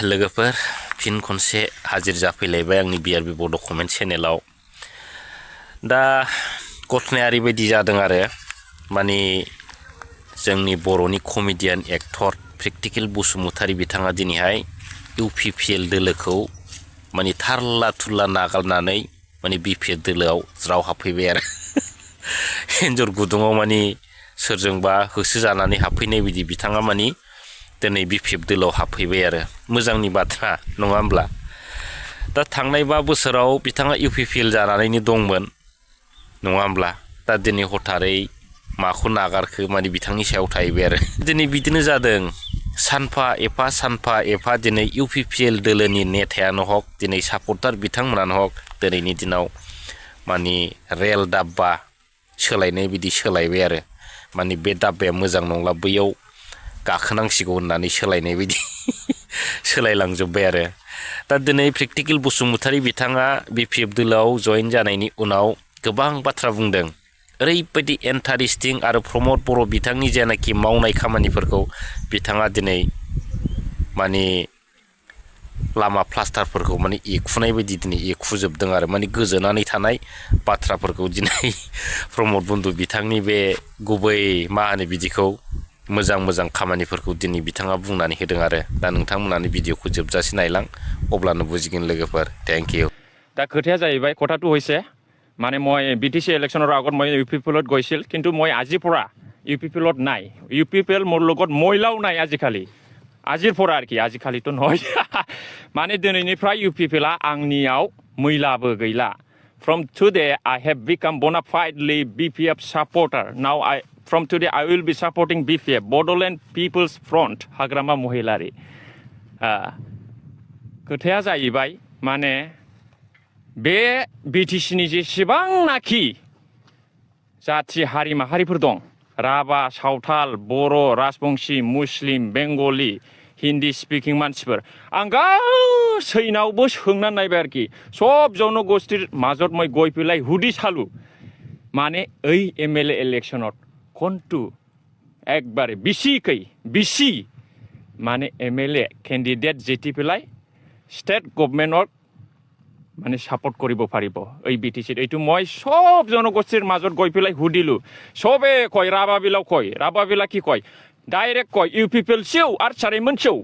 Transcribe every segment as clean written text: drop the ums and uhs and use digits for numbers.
लोगोफोर फिन खनसे हाजिर जाफैलायबाय आंनि बिआरबि बड' कमेन्ट चेनेलाव दा घटनाया ओरैबायदि जादों आरो माने जोंनि बर'नि कमेडियान एक्टर प्रेक्टिकेल बसुमतारी बिथाङा दिनैहाय इउपिपिएल दोलोखौ माने थारला थुरला नागारनानै माने बिपिएल दोलोआव ज्राव हाबफैबाय आरो एन्जर गुदुङाव माने सोरजोंबा होसोजानानै हाबफैनाय बायदि बिथाङा माने दिनै बिपिएफ दोलोआव हाबफैबाय आरो मोजांनि बाथ्रा नङा होमब्ला दा थांनाय 5 बोसोराव बिथाङा इउपिपिएल जानानैनो दंमोन नङा होमब्ला दा दिनै हथारै माखौ नागारखो माने बिथांनि सायाव थाहैबाय आरो दिनै बिदिनो जादों सानफा एफा दिनै इउपिपिएल दोलोनि नेतायानो हक दिनै सापर्टार बिथांमोनानो हक दिनैनि दिनाव माने रेल दाब्बा सोलायनाय बिदि सोलायबाय आरो माने बे दाब्बाया मोजां नंला बैयाव गाखोनांसिगौ होननानै सोलायनाय बायदि सोलायलांजोब्बाय आरो दा दिनै प्रेक्टिकेल बसुमतारी बिथाङा बिपिएफ दोलोआव जइन जानायनि उनाव गोबां बाथ्रा बुंदों ओरैबायदि इन्टारेस्टिं आरो प्रमद बर' बिथांनि जेनाखि मावनाय खामानिफोरखौ बिथाङा दिनै माने लामा प्लास्टारफोरखौ माने एखुनाय बायदि दिनै एखुजोबदों आरो माने गोजोनानै थानाय बाथ्राफोरखौ दिनै प्रमद बन्धु बिथांनि बे गुबै मा होनो बिदिखौ मोजां खामानिफोरखौ दिनै बिथाङा बुंनानै होदों आरो दा नोंथांमोनानो भिडिअखौ जोबजासे नायलां अब्लानो बुजिगोन लोगोफोर थेंक इउ दा खोथाया जाहैबाय কথাটো হৈছে মানে মই বিটিসি ইলেকশনৰ আগত মই ইউপিপিএলত গৈছিল কিন্তু মই আজিৰ পৰা ইউপিপিএলত নাই ইউপিপিএল মোৰ লগত মহিলাও নাই আজিৰ পৰা আৰু কি আজিকালিতো নহয় মানে দিনैनिफ्राय ইউপিপিএলआ आंनियाव मैलाबो गैला from today I have become bona fidely BPF supporter now from today I will be supporting BPF Bodoland People's Front Hagrama महिलारि खोथाया जाहैबाय माने बे बिटिसिनि जेसेबांनाखि जाथि हारि माहारिफोर दं राभा सावथाल बर' राजबंशी मुस्लिम बेंगलि हिन्दी स्पिकिं मानसिफोर आं गासैनावबो सोंनानै नायबाय आरोखि सब जनगोष्ठीर মাজত মই গৈ পেলাই হুদি চালু মানে এই एमएलए इलेक्शনত कोनटु একবারে बिसि माने एमएलए कैंडिडेट जेति पेलाय स्टेट गभर्नमेन्टत মানে সাপোর্ট কৰিব পাৰিব এই বিটিসিত এইটো মই সব জনগোষ্ঠীৰ মাজত গৈ পেলাই হুদিলো সবে কয় ৰাভাবিলা কি কয় ডাইৰেক্ট কয় ইউপিপিএল চিও আৰু চাৰিমন চিও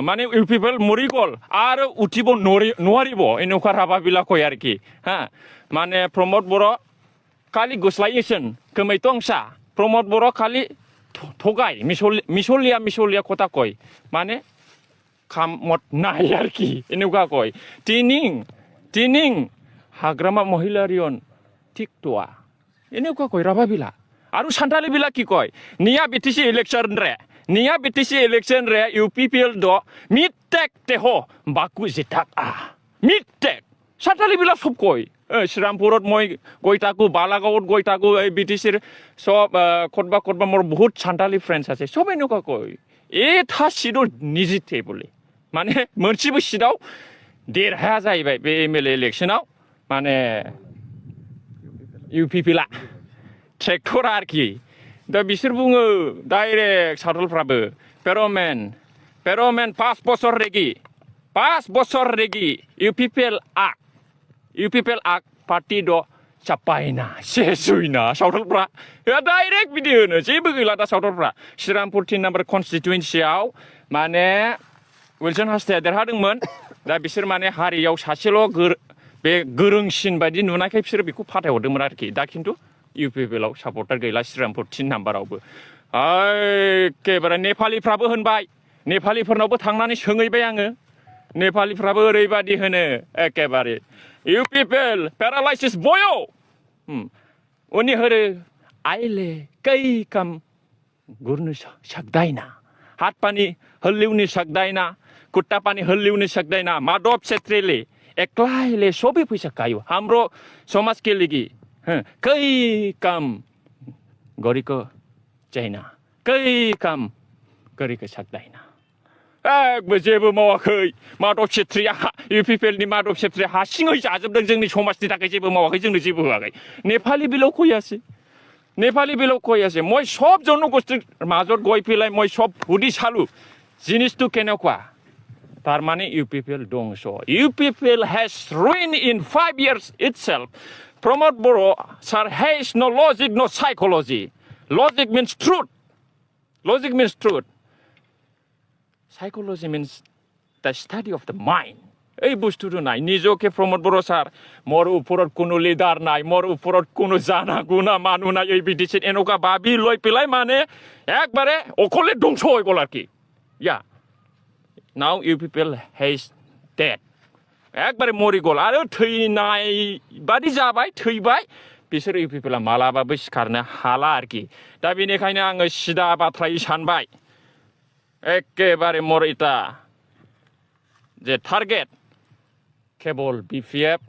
মানে ইউপিপিএল মৰি গ'ল আৰু উঠিব নোৱাৰিব এনেকুৱা ৰাভাবিলা কয় আৰু কি মানে প্ৰমোদ বৰ কালি গুছলাইছেন কমেতংসা প্ৰমোদ বৰ কালি ঠগাই মিছলিয়া কথা কয় মানে খামত নাই আৰু কি এনেকুৱা কয় তিনিং हाग्रामा महिलारियन टिकट'आ এনেকুৱা কয় ৰাভাবিলা আৰু সান্তালি বিলা কি কয় নিয়া বিটিসি ইলেকশন ৰে ইউপিপিএল দ মিটেক তেহ বাকু জিতাক মিটেক সান্তালি বিলা সব কয় শ্ৰীৰামপুৰত মই গৈ থাকো বালাগাঁৱত গৈ থাকো এই বিটিসিৰ সব কতবা মোৰ বহুত সান্তালি ফ্ৰেণ্ডছ আছে সব এনেকুৱা কয় এটা সিটো নিজিতে বুলি মানে मोनसेबो সিটাও देरहाया जाहैबाय बे एमएलए इलेक्शनाव माने इउपिपिएलआ ट्रेक्टरा आरोखि दा बिसोर बुङो डाइरेक्ट सावथालफ्राबो पेर'मेन 5 बोसोर रेगि इउपिपिएल आक पार्टी द चापायना सेसुइना सावथालफ्रा डाइरेक्ट बिदि होनो जेबो गैला दा सावथालफ्रा श्रीरामपुर 3 नाम्बार कन्स्टिटुएन्सियाव माने विल्सन हासथाया देरहादोंमोन दा बिसोर माने हारियाव सासेल' बे गोरोंसिन बायदि नुनायखाय बिसोर बेखौ फाथायहरदोंमोन आरोखि दा खिन्थु इउपिपिएलआव सापर्टार गैला श्रीरामपुर 3 नाम्बारावबो एखेबारे नेपालिफ्राबो होनबाय नेपालिफोरनावबो थांनानै सोंहैबाय आङो नेपालिफ्राबो ओरैबादि होनो एखेबारे इउपिपिएल पेरालाइसिस बयो उनि होरो आइले कै काम गुर्नु सक्दैन हात पानी हल्लिउनु सक्दैन खुट्टा पानी हल्लिउनु सक्दैन माधव छेत्रीले एक्लैले सबै पैसा खायो हाम्रो समाजको लागि कै काम गरेको छैन कै काम गरेको सक्दैन जेबो मावाखै माधव छेत्रीया इउपिपिएलनि माधव छेत्रीया हारसिङै जाजोबदों जोंनि समाजनि थाखाय जेबो मावाखै जोंनो जेबो होआखै नेपाली बिलाव कयासै মই সব জনগোষ্ঠীৰ মাজত গৈ পেলাই মই সব হুদি চালু জিনিসটো কেনেকুৱা তার মানে UPPL ধ্বংস। UPPL has ruined in 5 years itself. Pramod Boro sir has no logic, no psychology. Logic means truth. Logic means truth. Psychology means the study of the mind. এই বস্তুটো নাই। নিজকে প্ৰমোদ বড়ো ছাৰ মোৰ ওপৰত কোনো লিডাৰ নাই, মোৰ ওপৰত কোনো জানা গুণা মানুহ নাই, এই বিটিচিত এনেকুৱা ভাবি লৈ পেলাই মানে একবাৰে অকলে ধ্বংস হৈ গ'ল আৰু কি। নাও UPPL হেজ ডেড, একবাৰে মৰি গ'ল আৰু থৈনাই বাদि जाबाय, थैबाय। बिसोर UPPL मालाबाबो सिखारनो हाला आरोखि। दा बेनिखायनो आङो सिदा बाथ्रायै सानबाय, एखेबारे मोर इटा जे टार्गेट केवल BPF,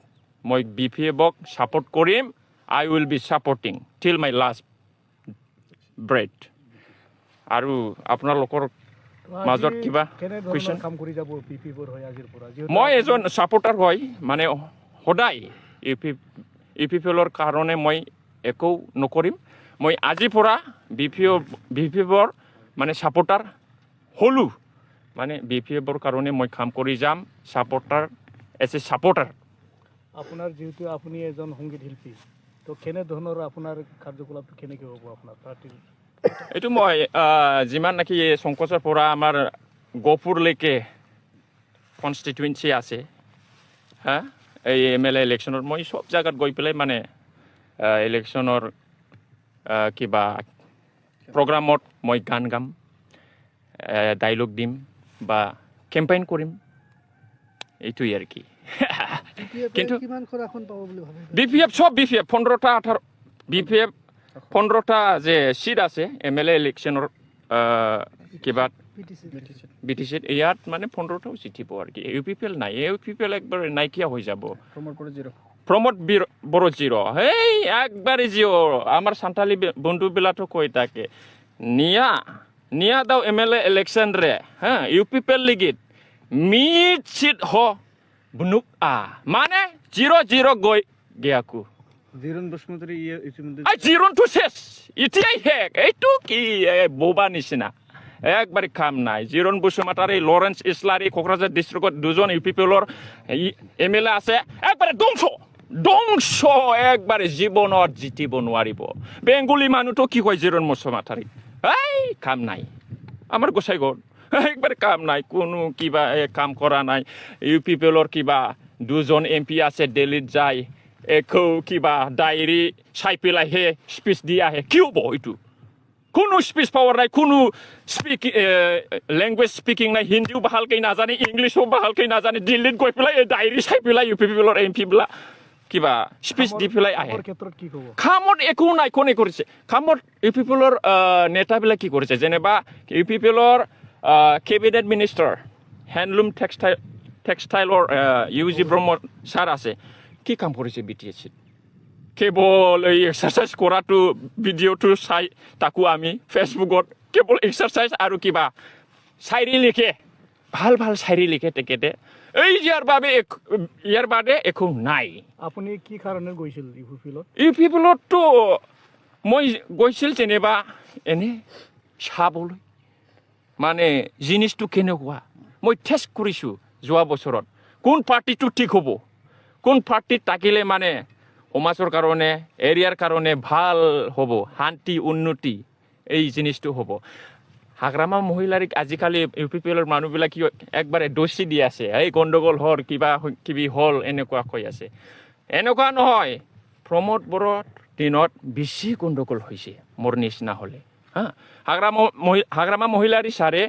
মই BPFক সাপোর্ট কৰিম। I will be supporting till my last breath। আৰু আপোনালোকৰ মাজত কিবা কুৱেশ্যন? মই এজন ছাপোৰ্টাৰ হয়, মানে সদায় UPPLৰ কাৰণে মই একো নকৰিম। মই আজিৰ পৰা BPFৰ মানে ছাপোৰ্টাৰ হ'লো, মানে BPFৰ কাৰণে মই কাম কৰি যাম, ছাপোৰ্টাৰ এজ এ ছাপোৰ্টাৰ। আপোনাৰ যেহেতু আপুনি এজন সংগীত শিল্পী, তো কেনেধৰণৰ আপোনাৰ কাৰ্যকলাপটো কেনেকৈ হ'ব আপোনাৰ পাৰ্টিৰ? এইটো মই যিমান নেকি শংকৰছৰ পৰা আমাৰ গহপুৰলৈকে কনষ্টিটুৱেঞ্চি আছে, এই MLA ইলেকশ্যনত মই চব জাগাত গৈ পেলাই মানে ইলেকশ্যনৰ কিবা প্ৰগ্ৰামত মই গান গাম, ডাইলগ দিম বা কেম্পেইন কৰিম, এইটোৱেই আৰু কি। কিন্তু BPF চব BPF 15টা 18 BPF 15টা যে সিট আছে MLA ইলেকশ্যনৰ কিবা BTCত, ইয়াত মানে 15টাও জিতিব আৰু কি। UPPL নাই, UPPL একবাৰে নাইকিয়া হৈ যাব। প্ৰমোদ বড়ো জিৰ', হেই একবাৰে জিৰ'। আমাৰ সান্তালি বন্ধুবিলাকো কৈ থাকে নিয়া দাও MLA ইলেকশ্যন ৰে, UPPL লিগিত মিট সিট হ বুনুক মানে 0-0 গৈ গিয়াকু। জিৰণটো শেষ, এতিয়াই শেষ। এইটো কি বোবা নিচিনা, একবাৰে কাম নাই। জিৰণ বসুমতাৰী, লৰেন্স ইছলাৰী, কোকৰাঝাৰ ডিষ্ট্ৰিক্টত 2জন UPPLৰ MLA আছে, একবাৰে ধ্বংস, একবাৰে জীৱনত জিতিব নোৱাৰিব। বেংগলী মানুহটো কি কয় জিৰণ বসুমতাৰী, এই কাম নাই। আমাৰ গোসাইগাঁৱত একবাৰে কাম নাই, কোনো কিবা কাম কৰা নাই। UPPLৰ কিবা 2জন MP আছে, দিল্লীত যায়, একো কিবা ডায়েৰী চাই পেলাইহে স্পীচ দি আহে। কি হ'ব এইটো? কোনো স্পীচ পাৱাৰ নাই, কোনো লেংগুৱেজ স্পিকিং নাই, হিন্দীও ভালকৈ নাজানে, ইংলিছো ভালকৈ নাজানে। দিল্লীত গৈ পেলাই এই ডায়েৰী চাই পেলাই UPPLৰ MP বিলাক কিবা স্পীচ দি পেলাই আহে। কামত একো নাই। কোনে কৰিছে কামত? UPPLৰ নেতাবিলাক কি কৰিছে? যেনিবা UPPLৰ কেবিনেট মিনিষ্টাৰ হেণ্ডলুম টেক্সটাইলৰ UG ব্ৰহ্ম ছাৰ আছে, কি কাম কৰিছে BTCত? কেৱল এই এক্সাৰচাইজ কৰাটো, ভিডিঅ'টো চাই তাকো আমি ফেচবুকত কেৱল এক্সাৰচাইজ আৰু কিবা চাইৰি লিখে, ভাল চাইৰি লিখে তেখেতে। এই ইয়াৰ বাদে একো নাই। আপুনি কি কাৰণে গৈছিল UPPLতো? মই গৈছিল যেনিবা এনে চাবলৈ, মানে জিনিসটো কেনেকুৱা মই টেষ্ট কৰিছোঁ যোৱা বছৰত। কোন পাৰ্টিটো ঠিক হ'ব, কোন পাৰ্টিত থাকিলে মানে সমাজৰ কাৰণে, এৰিয়াৰ কাৰণে ভাল হ'ব, শান্তি উন্নতি এই জিনিসটো হ'ব। হাগ্ৰামা মহিলাৰ আজিকালি UPPLৰ মানুহবিলাক কি একবাৰে দোষী দি আছে, এই গণ্ডগোল হ'ল, কিবা কিবি হ'ল, এনেকুৱা কৈ আছে। এনেকুৱা নহয়, প্ৰমোদ বড়োৰ দিনত বেছি গণ্ডগোল হৈছে মোৰ নিচিনা হ'লে। হাগ্ৰামা মহিলাৰী ছাৰে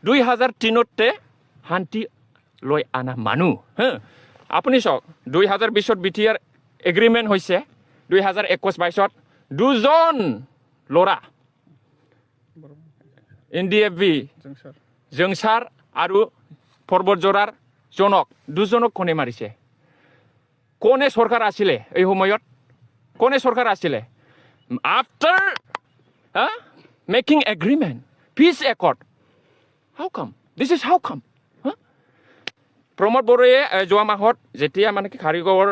2003তে শান্তি লৈ আনা মানুহ। আপুনি চাওক, 2020ত BTR এগ্ৰিমেণ্ট হৈছে, 2021-22ত 2জন ল'ৰা NDFB জংচাৰ আৰু পৰ্বতজোৰাৰ জনক 2জনক কোনে মাৰিছে? কোনে চৰকাৰ আছিলে এই সময়ত? কোনে চৰকাৰ আছিলে? After making agreement, peace accord, how come? This is how come? Pramod বড়োৱে যোৱা মাহত যেতিয়া মানে কি কাৰিগাঁৱৰ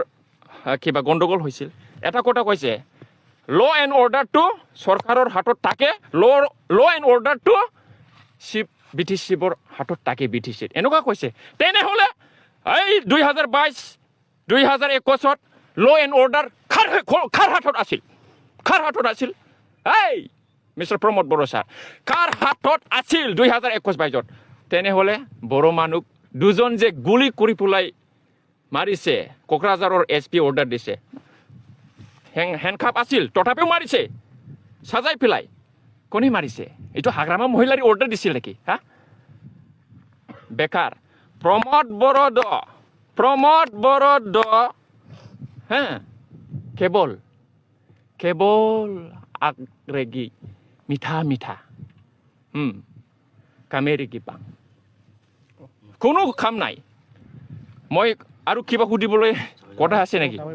কিবা গণ্ডগোল হৈছিল, এটা কথা কৈছে, ল' এণ্ড অৰ্ডাৰটো চৰকাৰৰ হাতত থাকে, ল' এণ্ড অৰ্ডাৰটো চিফ BTC-বোৰ হাতত তাকে BTC-ত এনেকুৱা কৈছে তেনেহ'লে এই 2022-2021 ল এণ্ড অৰ্ডাৰ কাৰ হাতত আছিল এই মিষ্টাৰ প্ৰমোদ বড়ো ছাৰ কাৰ হাতত আছিল 2021-22 তেনেহ'লে বড়ো মানুহ দুজন যে গুলি কৰি পেলাই মাৰিছে কোকৰাঝাৰৰ SP অৰ্ডাৰ দিছে হেণ্ডকাপ আছিল তথাপিও মাৰিছে সাজাই পেলাই কোনে মাৰিছে এইটো হাগ্ৰামা মহিলাৰ অৰ্ডাৰ দিছিল নেকি হা বেকাৰ প্ৰমোদ বড়ো হা কেৱল আগৰেগি মিঠা কামেৰি কিপাং কোনো কাম নাই মই আৰু কিবা সুধিবলৈ কথা আছে নেকি